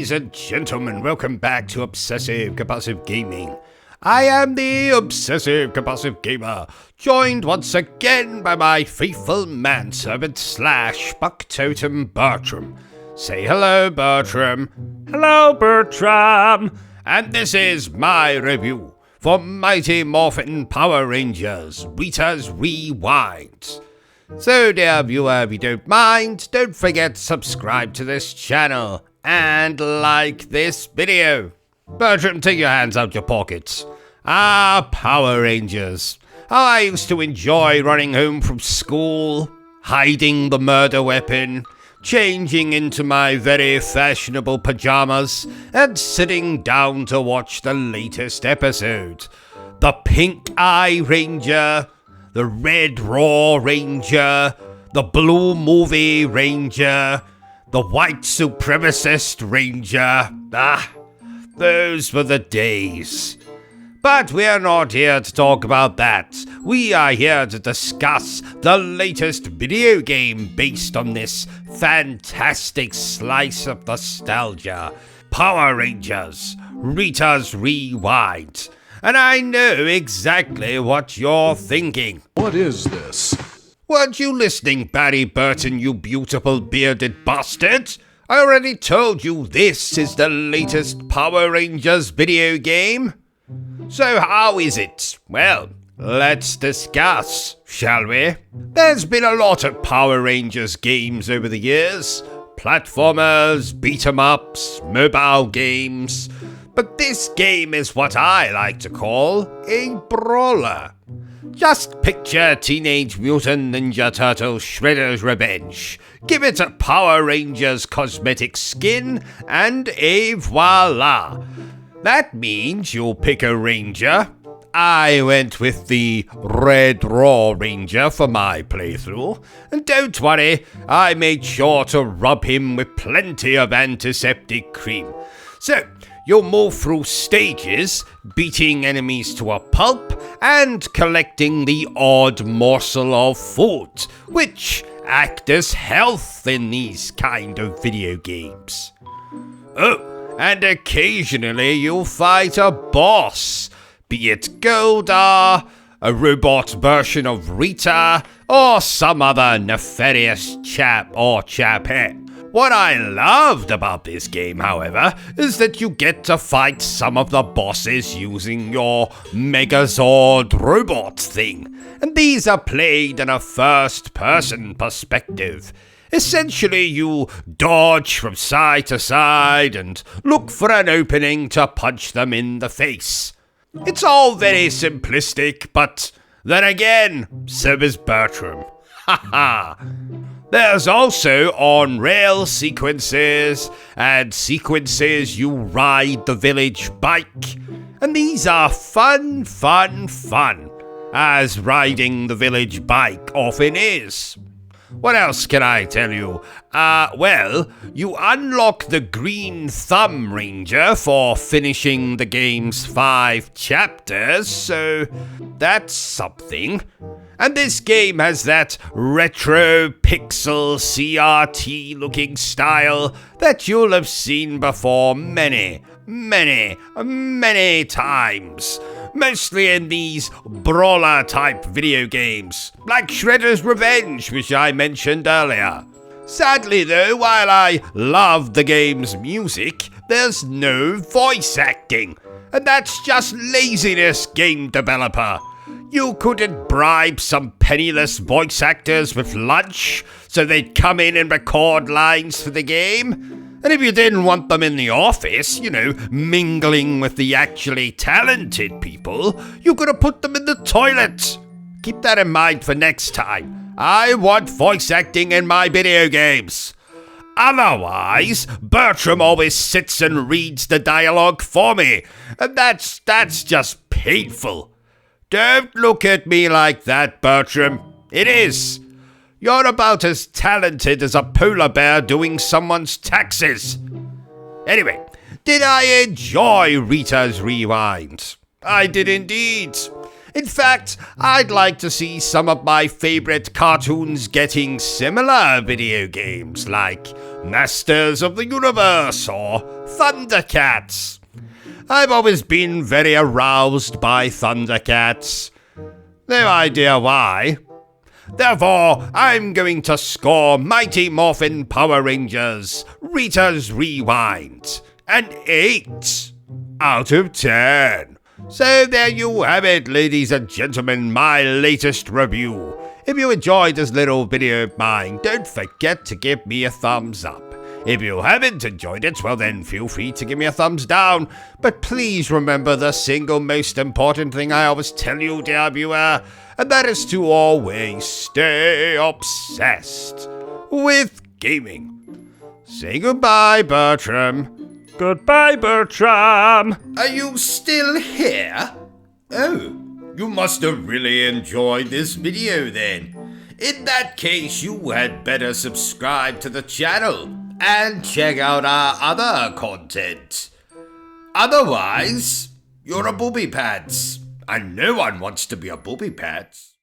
Ladies and gentlemen, welcome back to Obsessive Compulsive Gaming. I am the Obsessive Compulsive Gamer, joined once again by my faithful manservant / Buck-Totem Bertrum. Say hello, Bertrum. Hello, Bertrum. And this is my review for Mighty Morphin Power Rangers RITA'S REWIND. So, dear viewer, if you don't mind, don't forget to subscribe to this channel and like this video. Bertram, take your hands out your pockets. Power Rangers. How I used to enjoy running home from school, hiding the murder weapon, changing into my very fashionable pajamas, and sitting down to watch the latest episode. The Pink Eye Ranger, the Red Raw Ranger, the Blue Movie Ranger, the White Supremacist Ranger. Those were the days. But we're not here to talk about that. We are here to discuss the latest video game based on this fantastic slice of nostalgia. Power Rangers, RITA'S REWIND. And I know exactly what you're thinking. What is this? Weren't you listening, Barry Burton, you beautiful bearded bastard? I already told you this is the latest Power Rangers video game. So how is it? Well, let's discuss, shall we? There's been a lot of Power Rangers games over the years. Platformers, beat-em-ups, mobile games. But this game is what I like to call a brawler. Just picture Teenage Mutant Ninja Turtle Shredder's Revenge. Give it a Power Rangers cosmetic skin and voila. That means you'll pick a ranger. I went with the Red Raw Ranger for my playthrough. And don't worry, I made sure to rub him with plenty of antiseptic cream. So, you'll move through stages, beating enemies to a pulp and collecting the odd morsel of food, which act as health in these kind of video games. Oh, and occasionally you'll fight a boss, be it Goldar, a robot version of Rita, or some other nefarious chap or chapette. What I loved about this game, however, is that you get to fight some of the bosses using your Megazord robot thing, and these are played in a first-person perspective. Essentially, you dodge from side to side and look for an opening to punch them in the face. It's all very simplistic, but then again, so is Bertrum. Haha. There's also on-rail sequences, and sequences you ride the village bike. And these are fun, as riding the village bike often is. What else can I tell you? Well, you unlock the Green Thumb Ranger for finishing the game's 5 chapters, so that's something. And this game has that retro pixel CRT looking style that you'll have seen before many times. Mostly in these brawler-type video games, like Shredder's Revenge, which I mentioned earlier. Sadly though, while I love the game's music, there's no voice acting. And that's just laziness, game developer. You couldn't bribe some penniless voice actors with lunch so they'd come in and record lines for the game? And if you didn't want them in the office, mingling with the actually talented people, you could have put them in the toilet. Keep that in mind for next time. I want voice acting in my video games. Otherwise, Bertram always sits and reads the dialogue for me, and that's just painful. Don't look at me like that, Bertram. It is. You're about as talented as a polar bear doing someone's taxes. Anyway, did I enjoy RITA'S REWIND? I did indeed. In fact, I'd like to see some of my favorite cartoons getting similar video games like Masters of the Universe, or Thundercats. I've always been very aroused by Thundercats. No idea why. Therefore, I'm going to score Mighty Morphin Power Rangers Rita's Rewind an 8 out of 10. So there you have it, ladies and gentlemen, my latest review. If you enjoyed this little video of mine, don't forget to give me a thumbs up. If you haven't enjoyed it, well then feel free to give me a thumbs down. But please remember the single most important thing I always tell you, dear viewer, and that is to always stay obsessed with gaming. Say goodbye, Bertram. Goodbye, Bertram. Are you still here? Oh, you must have really enjoyed this video then. In that case, you had better subscribe to the channel and check out our other content. Otherwise, you're a booby pants, and no one wants to be a booby pants.